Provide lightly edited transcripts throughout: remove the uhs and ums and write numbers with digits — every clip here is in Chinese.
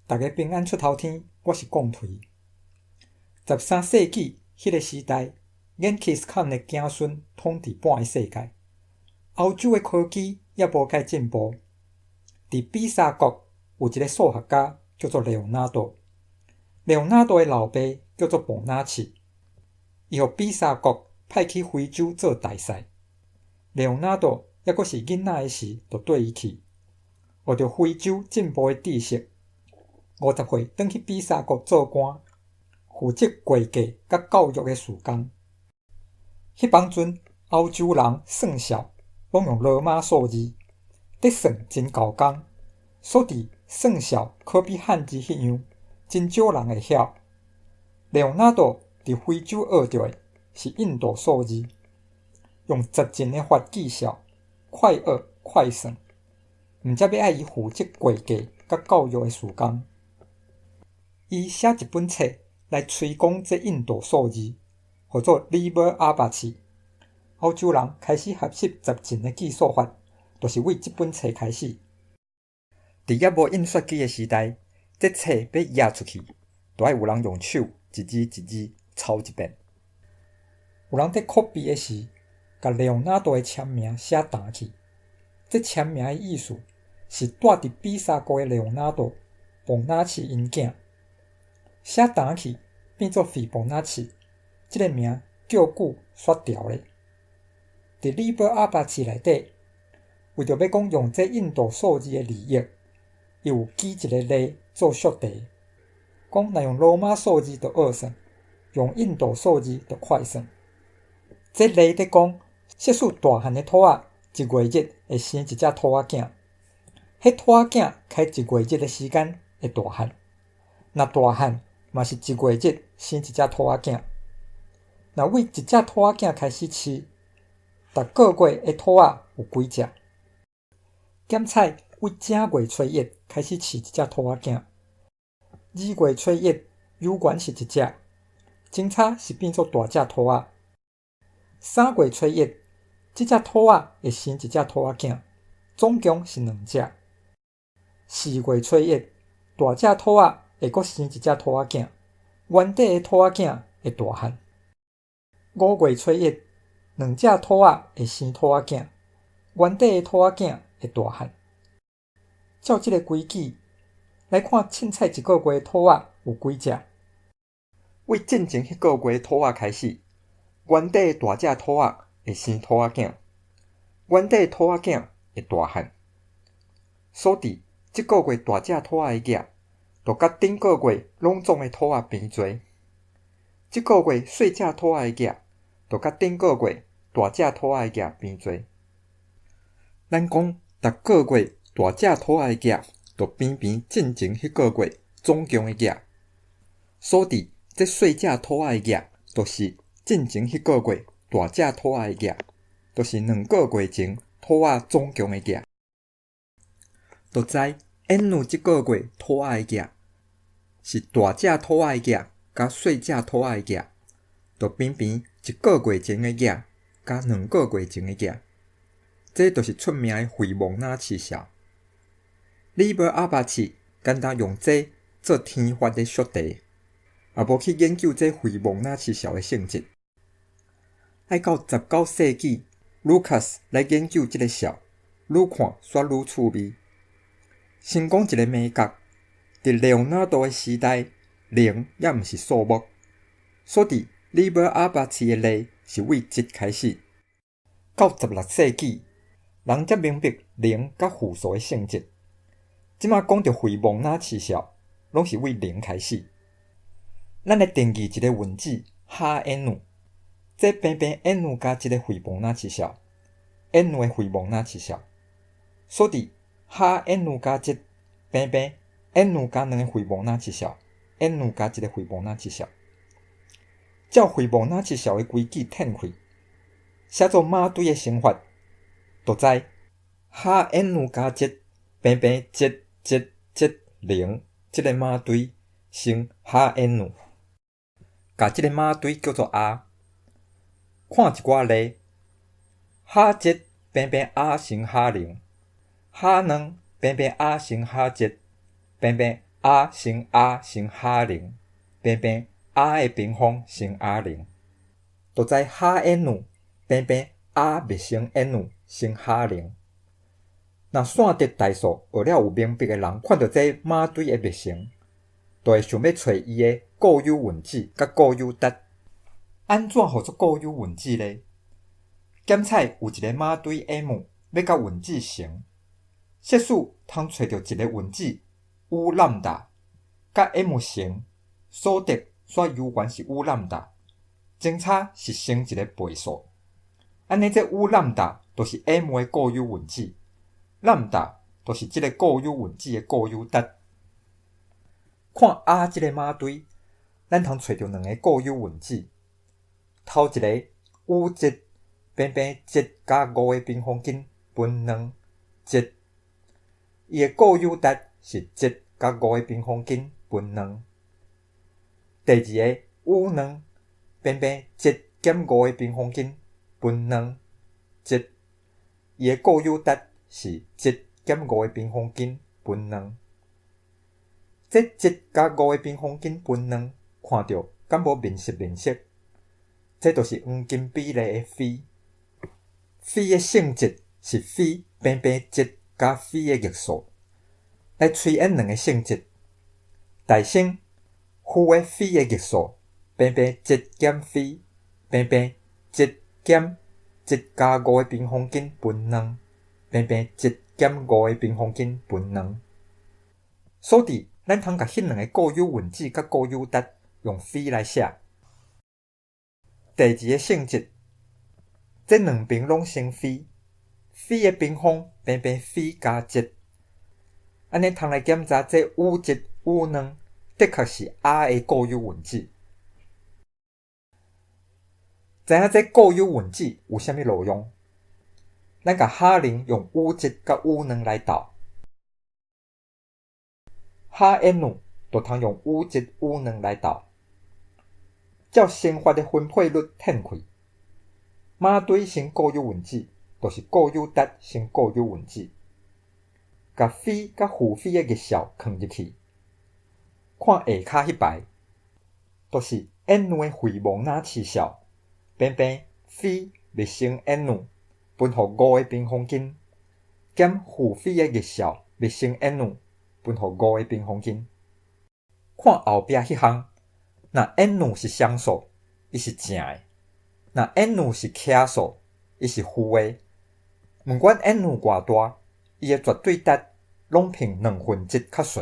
大家平安出头天，我是贡推。13世纪迄个时代，genghis 可的子孙统治半个世界。欧洲的科技也无介进步。伫比萨国有一个数学家叫做列昂纳多。列昂纳多的老爸叫做博纳契，伊互比萨国派去非洲做大使。列昂纳多还阁是囡仔的时，就缀伊去，学着非洲进步的知识。50岁转去比萨国做官，负责会计甲教育的事工。迄帮阵欧洲人算数拢用罗马数字，得算真够工，所以算数可比汉字迄样，真少人会晓。列昂纳多伫非洲学着的是印度数字，用绝真的法技巧，快学快算，毋则要爱伊负责会计甲教育的事工。伊写一本册来推广这印度数字，叫做《Liber Abaci》。欧洲人开始学习十进的计数法，就是为这本册开始。伫还无印刷机的时代，这册要压出去，就要有人用手一字一字抄一遍。有人在 copy 的时，甲列昂纳多的签名写弹去。这签名的意思是住伫比萨国的列昂纳多、博纳契因囝。写弹去变做费博纳契，这个名叫久煞条咧。伫 Liber Abaci 内底，为着要讲用这印度数字的利益，伊有举一个例做缩题，讲若用罗马数字就学算，用印度数字就快算。这例在讲，设使大汉的兔仔一月日会生一只兔仔囝，迄兔仔囝开一月日的时间会大汉，若大汉嘛是一月日生一只兔仔囝。若为一只兔仔囝开始饲，逐个月的兔仔有几只？减菜为正月初一开始饲一只兔仔囝，2月初一有缘是一只，前差是变做大只兔仔。3月初一，这只兔仔会生一只兔仔囝，总共是2只。4月初一，大只兔仔会阁生一只兔仔囝，原底的兔仔囝会大汉。5月初一，2只兔仔会生兔仔囝，原底的兔仔囝会大汉。照这个规矩来看，凊彩一个月的兔仔有几只？为进前迄个月的兔仔开始，原底的大只兔仔会生兔仔囝，原底的兔仔囝会大汉。所以，这个月大只兔仔的囝，就甲顶个月拢总的兔仔平做。这个月细只兔仔的囝，就甲顶个月大只兔仔的囝平做。咱讲逐个月大只兔仔的囝，就平平进前迄个月总共的囝。所以，这细只兔仔的囝，就是进前迄个月大只兔仔的囝，就是2个月前兔仔总共的囝。就知N这个月兔仔的囝是大只兔仔的囝甲细只兔仔的囝，就偏偏1个月前的囝甲2个月前的囝。这就是出名的费蒙纳契效。Liber Abaci 简单用这做天发的缩题，也无去研究这费蒙纳契效的性质。爱到19世纪 ，Lucas 来研究这个效，愈看煞愈趣味。先讲一个美角，伫列昂纳多的时代，0也毋是数目，所以 Liber Abaci 的例是为1开始。到16世纪，人才明白0甲负数的性质。即马讲到费蒙纳契效，拢是为0开始。咱来定义一个分子哈 n， 这偏偏 n 加一个费蒙纳契效 ，n 的费蒙纳契效，所以哈 n 加1偏偏 n 加2个费蒙纳契效 ，n 加1个费蒙纳契效。照费蒙纳契效的规矩填开，写做马堆的乘法，就知哈 n 加1偏偏1 这个马堆乘哈 n， 甲这个马堆叫做 r。看一寡例，哈1偏偏 r 乘哈0，哈2偏偏 r 乘哈1，偏偏 r 乘 r 乘 h0， 平平 r 的平方乘 r0， 就知 hn 平平 r 密乘 n 乘 h0。若线值代数学了有明白的人，看到这马堆的密乘，就会想要找伊的固有分子甲固有值。安怎号做固有分子呢？检测有一个马堆 M 要甲分子乘，设使通找到一个分子 U 兰达，甲 M 乘，所得煞有原是 U 兰达，前差是乘一个倍数。安尼这 U 兰达就是 M 的固有分子，兰达就是这个固有分子的固有值。看 R 这个马堆，咱通找到两个固有分子。头一个 U 值平平 Z 加5的平方根分2 Z， 伊的固有值是 Z 加5的平方根分2。第二个 U2 平平 Z 减5的平方根分2 Z， 伊的固有值是 Z 减5的平方根分2。这 Z 加5的平方根分2，看到敢无面色？这就是黄金比例的φ。φ 的性质是φ平平 Z 加φ的逆数。来推演两个性质，大先负的φ的逆数平平 Z 减φ平平 Z 减 Z 加5的平方根分2平平 Z 减5的平方根分2。所以咱通甲迄两个固有分子甲固有值用φ来写。第二个性质，这两边拢成φ， φ的平方平平φ加 Z， 安尼通来检查这 U1 U2 的确是 R 的固有分子。知影这固有分子有啥物路用？咱甲H0用 U1 甲 U2 来斗，Hn 就通用 U1 U2 来斗。照生发的分配率显开，马堆乘固有分子就是固有值乘固有分子。甲φ甲负φ的逆数放入去，看下骹迄排，就是 n 的费蒙纳次数平平φ密乘 n 分互5的平方根，减负φ的逆数密乘 n 分互5的平方根。看后壁迄项。若 n 是双数，伊是正的；若 n 是奇数，伊是负的。毋管 n 偌大，伊的绝对值拢平1/2较细。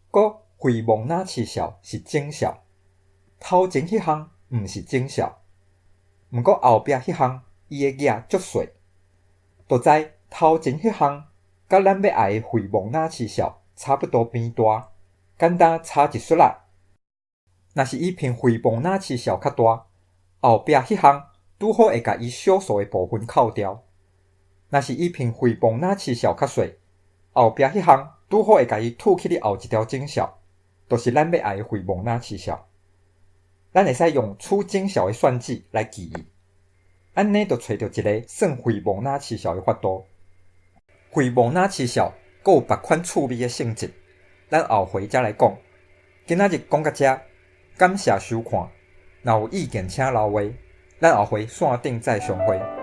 搁费蒙纳次数是正数，头前迄项毋是正数，毋过后壁迄项伊的额足细，就知头前迄项甲咱要爱的费蒙纳次数差不多边大，简单差一撮仔。若是伊凭费蒙纳次数较大，后壁迄项拄好会甲伊小数的部分扣掉；若是伊凭费蒙纳次数较细，后壁迄项拄好会甲伊吐去哩后一条正数，就是咱要爱的费蒙纳次数。咱会使用取正数的算子来记忆，安尼就找到一个算费蒙纳次数的法度。费蒙纳次数阁有别款趣味的性质，咱后回才来讲。今仔日讲到这。感谢收看，若有意见请留言，咱后回线顶再相会。